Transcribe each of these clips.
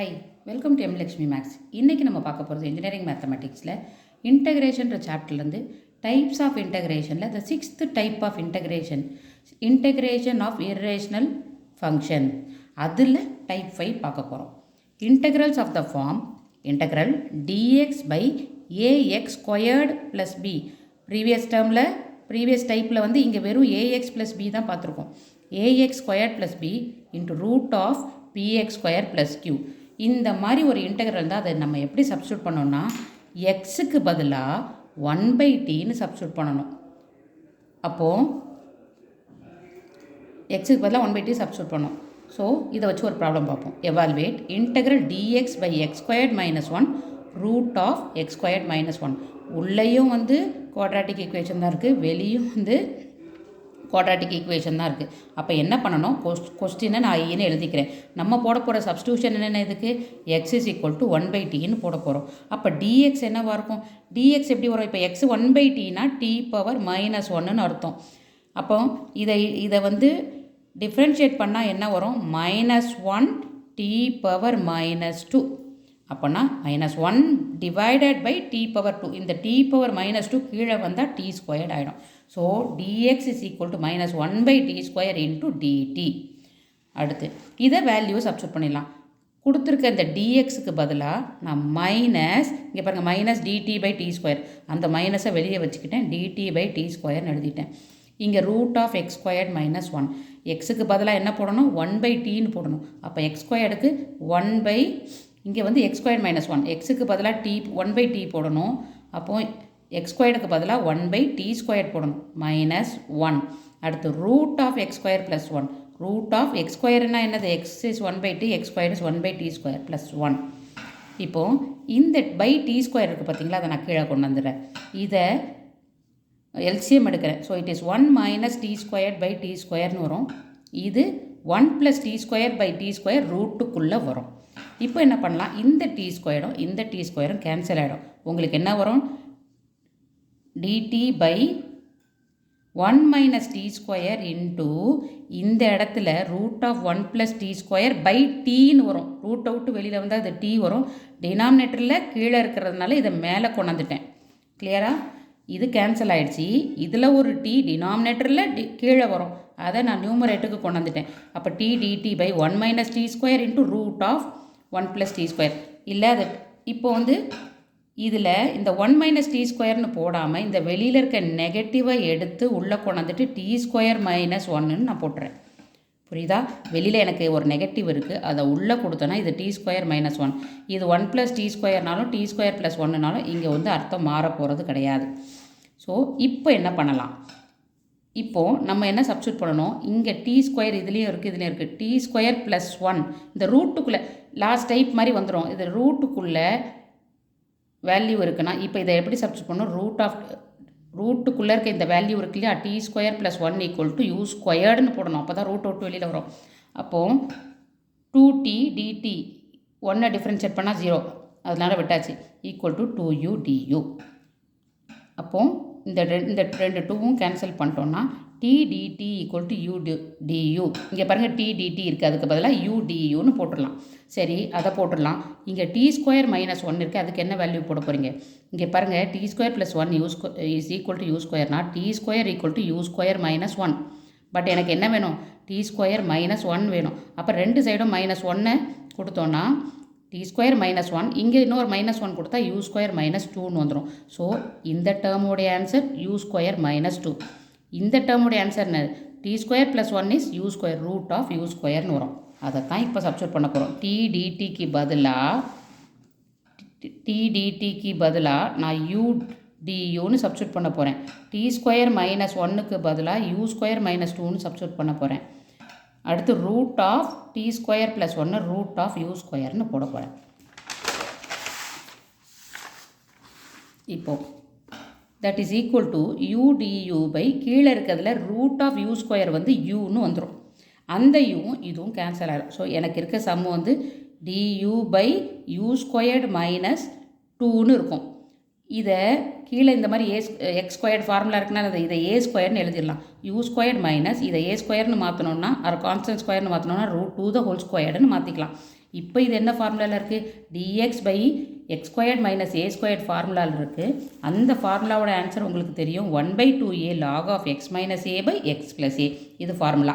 High, welcome to Lakshmi maths. இன்றைக்கி நம்ம பார்க்க போகிறது இன்ஜினியரிங் மேத்தமெட்டிக்ஸில் இன்டகிரேஷன்ற சாப்டர்லேருந்து டைப்ஸ் ஆஃப் இன்டகிரேஷனில் the 6th type of integration of irrational function. அதில் டைப் 5 பார்க்க போகிறோம். Integrals of the form integral dx by ax squared plus b. Previous டைப்பில் வந்து இங்கே வெறும் ax ப்ளஸ் பி தான் பார்த்துருக்கோம். ax squared plus b into root of px square plus q. இந்த மாதிரி ஒரு இன்டெக்ரல் தான். அதை நம்ம எப்படி சப்ஸ்டியூட் பண்ணோம்னா எக்ஸுக்கு பதிலாக 1/tன்னு சப்ஸ்டியூட் பண்ணணும். அப்போது எக்ஸுக்கு பதிலாக 1/t சப்ஸ்டியூட் பண்ணோம். ஸோ இதை வச்சு ஒரு ப்ராப்ளம் பார்ப்போம். Evaluate integral dx by x squared minus 1 root of x squared minus 1. உள்ளேயும் வந்து குவாட்ராட்டிக் ஈக்குவேஷன் தான் இருக்குது, வெளியும் வந்து குவாட்ராட்டிக் ஈக்குவேஷன் தான் இருக்குது. அப்போ என்ன பண்ணணும், கொஸ்டினை நான் ஐன்னு எழுதிக்கிறேன். நம்ம போட போகிற சப்ஸ்டியூஷன் என்னென்ன, இதுக்கு எக்ஸ் இஸ் ஈக்குவல் டு 1/tன்னு போட போகிறோம். அப்போ டிஎக்ஸ் என்னவாக இருக்கும், டிஎக்ஸ் எப்படி வரும், இப்போ எக்ஸ் 1/tனா டி பவர் மைனஸ் 1ன்னு அர்த்தம். அப்போ இதை வந்து டிஃப்ரென்ஷியேட் பண்ணால் என்ன வரும், -1 டி பவர் -2. அப்போனா -1 டிவைடட் பை டி பவர் 2. இந்த டி பவர் -2 கீழே வந்தால் டி ஸ்கொயர்ட் ஆகிடும். So dx is equal to -1/t square into dt. அடுத்து இதை வேல்யூ சப்ஸ்டியூட் பண்ணிடலாம். கொடுத்துருக்க இந்த dxக்கு பதிலாக நான் இங்கே பாருங்கள் -dt/t ஸ்கொயர், அந்த மைனஸை வெளியே வச்சுக்கிட்டேன், dt/t ஸ்கொயர்னு எழுதிட்டேன். இங்கே root of x squared minus 1. எக்ஸுக்கு பதிலாக என்ன போடணும், 1/tன்னு போடணும். அப்போ எக்ஸ் ஸ்கொயர்டுக்கு இங்கே வந்து எக்ஸ் ஸ்கொயர் மைனஸ் 1, எக்ஸுக்கு பதிலாக 1/t போடணும். அப்போது எக்ஸ் ஸ்கொயருக்கு பதிலாக 1/t ஸ்கொயர் போடணும், -1. அடுத்து root of x square plus 1. Root of x ஸ்கொயர்னா என்னது, x is 1/t, x square is 1/t square plus 1. இப்போது இந்த டி ஸ்கொயர் இருக்குது பார்த்தீங்களா, அதை நான் கீழே கொண்டு வந்துடுறேன். இதை எல்சிஎம் எடுக்கிறேன். So it is 1 - t square by t ஸ்கொயர்னு வரும். இது 1 + t square by t square ரூட்டுக்குள்ளே வரும். இப்போ என்ன பண்ணலாம், இந்த டி ஸ்கொயரும் இந்த டி ஸ்கொயரும் கேன்சல் ஆகிடும். உங்களுக்கு என்ன வரும், dt by 1 - t square into இந்த இடத்துல root of 1 + t square by டீன்னு வரும். ரூட் அவுட்டு வெளியில் வந்தால் அது டி வரும். டினாமினேட்டரில் கீழே இருக்கிறதுனால இதை மேலே கொண்டாந்துட்டேன். கிளியரா, இது கேன்சல் ஆகிடுச்சி. இதில் ஒரு டி டினாமினேட்டரில் கீழே வரும், அதை நான் நியூமரேட்டுக்கு கொண்டாந்துட்டேன். அப்போ d dt by 1 - t square into root of 1 + t square. இல்லை அது இப்போ வந்து இதில் இந்த 1 - t ஸ்கொயர்னு போடாமல் இந்த வெளியில் இருக்க நெகட்டிவை எடுத்து உள்ளே கொண்டாந்துட்டு டி ஸ்கொயர் மைனஸ் 1ன்னு நான் போட்டுறேன். புரியுதா, வெளியில் எனக்கு ஒரு நெகட்டிவ் இருக்குது, அதை உள்ளே கொடுத்தோன்னா இது டி ஸ்கொயர் மைனஸ் 1. இது 1 + t ஸ்கொயர்னாலும் டி ஸ்கொயர் ப்ளஸ் 1னாலும் இங்கே வந்து அர்த்தம் மாற போகிறது கிடையாது. ஸோ இப்போ என்ன பண்ணலாம், இப்போது நம்ம என்ன சப்ஸ்டியூட் பண்ணணும், இங்கே டி ஸ்கொயர் இதுலேயும் இருக்குது, டி ஸ்கொயர் ப்ளஸ் 1 இந்த ரூட்டுக்குள்ளே லாஸ்ட் டைப் மாதிரி வந்துடும். இது ரூட்டுக்குள்ளே வேல்யூ இருக்குன்னா இப்போ இதை எப்படி சப்ஸ்டியூட் பண்ணணும், ரூட்டுக்குள்ளே இருக்க இந்த வேல்யூ இருக்கு இல்லையா, t square plus 1 equal to u ஸ்கொயர்டுன்னு போடணும். அப்போ தான் ரூட் அவுட் வெளியில் வரும். அப்போது 2t dt 1 டிஃப்ரென்ஷியேட் பண்ணால் 0, அதனால் விட்டாச்சு, ஈக்குவல் டு 2u du. அப்போது இந்த ரெண்டு டூவும் கேன்சல் பண்ணிட்டோன்னா t dt equal to u du. இங்கே பாருங்கள் டி dt இருக்குது, அதுக்கு பதிலாக u duன்னு போட்டுடலாம். சரி, அதை போட்டுடலாம். இங்கே டி ஸ்கொயர் மைனஸ் 1 இருக்குது, அதுக்கு என்ன வேல்யூ போட போகிறீங்க, இங்கே பாருங்கள் t square plus 1 is equal to u ஸ்கொயர்னா t square equal to u square minus 1. But எனக்கு என்ன வேணும், டி ஸ்கொயர் மைனஸ் 1 வேணும். அப்போ ரெண்டு சைடும் -1 கொடுத்தோன்னா டி ஸ்கொயர் மைனஸ் 1, இங்கே இன்னொரு -1 கொடுத்தா யூ ஸ்கொயர் மைனஸ் 2ன்னு வந்துடும். ஸோ இந்த டேர்முடைய ஆன்சர் யூ ஸ்கொயர் மைனஸ் 2. இந்த டேர்முடைய ஆன்சர் என்ன, t square plus 1 is u square root of u ஸ்கொயர்னு வரும். அதை தான் இப்போ சப்ஸ்டியூட் பண்ண போகிறோம். டி டிடிக்கு பதிலாக நான் யூ டியூன்னு சப்ஸ்டியூட் பண்ண போகிறேன். டி ஸ்கொயர் மைனஸ் 1க்கு பதிலாக யூ ஸ்கொயர் மைனஸ் 2ன்னு சப்ஸ்டியூட் பண்ண போகிறேன். அடுத்து root of t square plus 1 root of u ஸ்கொயர்னு போட போகிறேன். இப்போது that is equal to u du by கீழே இருக்கிறதுல ரூட் ஆஃப் யூ ஸ்கொயர் வந்து யூன்னு வந்துடும். அந்த யூவும் இதுவும் கேன்சல் ஆகிடும். ஸோ எனக்கு இருக்க சம் வந்து du by u squared minus 2ன்னு இருக்கும். இதை கீழே இந்த மாதிரி எக்ஸ் ஸ்கொயர்டு ஃபார்முலா இருக்குன்னா இதை ஏ ஸ்கொயர்னு எழுதிடலாம். யூ ஸ்கொயர்டு மைனஸ் இதை ஏ ஸ்கொயர்னு மாற்றணுன்னா கான்ஸ்டன்ட் ஸ்கொயர்னு மாற்றணுன்னா √2 த ஹோல் ஸ்கொயர்டுன்னு மாற்றிக்கலாம். இப்போ இது என்ன ஃபார்முலாவில் இருக்குது? dx by x squared minus a squared ஃபார்முலாவில் இருக்குது. அந்த ஃபார்முலாவோட ஆன்சர் உங்களுக்கு தெரியும். 1/2a log of x minus a by x plus a. இது ஃபார்முலா.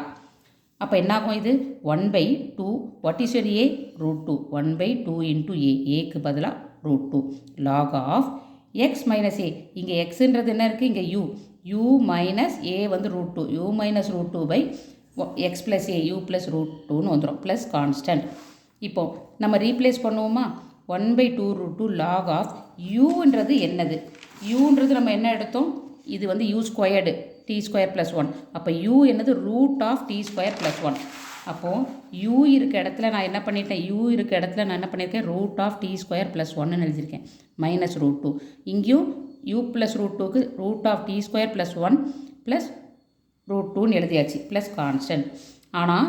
அப்போ என்னாகும் இது? 1/2. What is your a? √2. 1/2 into a. ஏக்கு பதிலாக √2 log of x minus a. இங்கே எக்ஸுன்றது என்ன இருக்குது? இங்கே u மைனஸ் a வந்து √2. u minus √2 by x plus a u plus √2ன்னு வந்துடும். Plus constant. இப்போது நம்ம ரீப்ளேஸ் பண்ணுவோமா? 1/2 √2 log of uன்றது என்னது? uன்றது நம்ம என்ன எடுத்தோம்? இது வந்து u squared t square plus 1. அப்போ u என்னது? Root of t square plus 1. அப்போது u இருக்க இடத்துல நான் என்ன பண்ணிட்டேன்? u இருக்க இடத்துல நான் என்ன பண்ணியிருக்கேன்? Root of t square plus 1ன்னு எழுதியிருக்கேன். மைனஸ் √2. இங்கேயும் u ப்ளஸ் √2க்கு root of t square plus 1 plus √2ன்னு எழுதியாச்சு. Plus constant. ஆனால்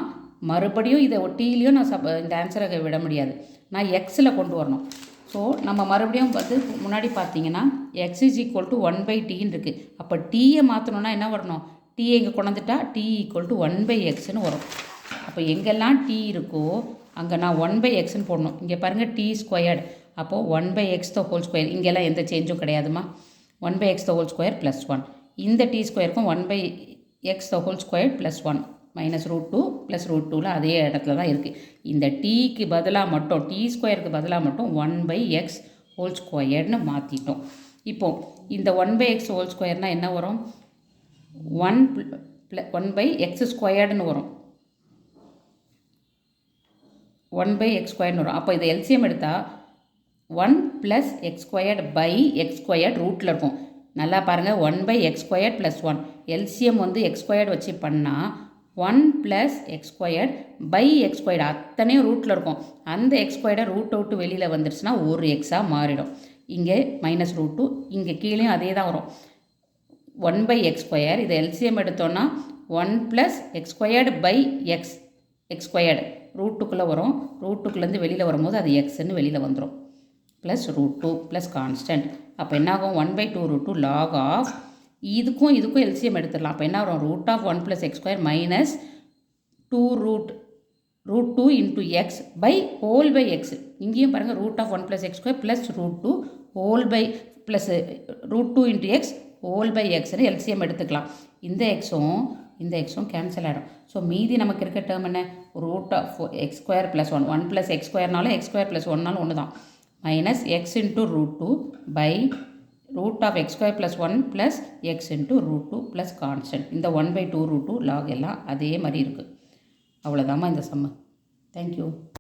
மறுபடியும் இதை டீலையும் நான் இந்த ஆன்சரை விட முடியாது. நான் எக்ஸில் கொண்டு வரணும். ஸோ நம்ம மறுபடியும் வந்து முன்னாடி பார்த்தீங்கன்னா x இஸ் ஈக்குவல் டு 1/tன்னு இருக்குது. அப்போ டீயை மாற்றணுன்னா என்ன வரணும்? டீயை இங்கே கொண்டுட்டா t ஈக்குவல் டு 1/xன்னு வரும். அப்போ எங்கெல்லாம் t இருக்கோ அங்கே நான் 1/xன்னு போடணும். இங்கே பாருங்கள் t ஸ்கொயர்டு. அப்போது 1/x த ஹோல் ஸ்கொயர். இங்கெல்லாம் எந்த சேஞ்சும் கிடையாதுமா. 1/x the whole square plus 1. இந்த t ஸ்கொயருக்கும் 1/x the whole square plus 1 minus √2 plus √2ல அதே இடத்துல தான் இருக்குது. இந்த டீக்கு பதிலாக மட்டும் டி ஸ்கொயருக்கு பதிலாக மட்டும் 1/x ஹோல் ஸ்கொயர்னு மாற்றிட்டோம். இப்போது இந்த 1/x ஹோல் ஸ்கொயர்னால் என்ன வரும்? 1/x ஸ்கொயர்டுன்னு வரும். 1/x ஸ்கொயர்னு வரும். அப்போ இதை எல்சிஎம் எடுத்தால் 1 plus x squared by x squared ரூட்டில் இருக்கும். நல்லா பாருங்கள். 1/x ஸ்கொயர் ப்ளஸ் 1 எல்சிஎம் வந்து எக்ஸ் ஸ்கொயர்டு வச்சு பண்ணால் 1 plus x squared by x squared அத்தனையும் ரூட்டில் இருக்கும். அந்த எக்ஸ் ஸ்கொயர்டை ரூட் அவுட்டு வெளியில் வந்துருச்சுன்னா ஒரு எக்ஸாக மாறிடும். இங்கே மைனஸ் √2. இங்கே கீழேயும் அதே தான் வரும். 1/x square. இதை எல்சிஎம் எடுத்தோன்னா 1 plus x squared by x squared ரூட்டுக்குள்ளே வரும். ரூட்டுக்குள்ளேருந்து வெளியில் வரும்போது அது எக்ஸ்ன்னு வெளியில் வந்துடும். Plus √2 plus constant. அப்போ என்னாகும்? 1/2 √2 log ஆஃப் இதுக்கும் எல்சிஎம் எடுத்துடலாம். அப்போ என்ன வரும்? Root of 1 plus x square minus 2√2 into x by whole by x. இங்கேயும் பாருங்கள் root of 1 plus x square plus √2 whole by plus √2 into x whole by எக்ஸ்னு எல்சிஎம் எடுத்துக்கலாம். இந்த எக்ஸும் கேன்சல் ஆகிடும். ஸோ மீதி நமக்கு இருக்க டேர்ம் என்ன? Root of x square plus 1 plus x ஸ்கொயர்னாலும் எக்ஸ் ஸ்கொயர் ப்ளஸ் 1நாலும் ஒன்று தான். Minus x into √2 by root of x square plus 1 plus x into √2 plus constant. இந்த 1/2 √2 log எல்லாம் அதே மாதிரி இருக்குது. அவ்வளோதாம்மா இந்த சம்மு. தேங்க்யூ.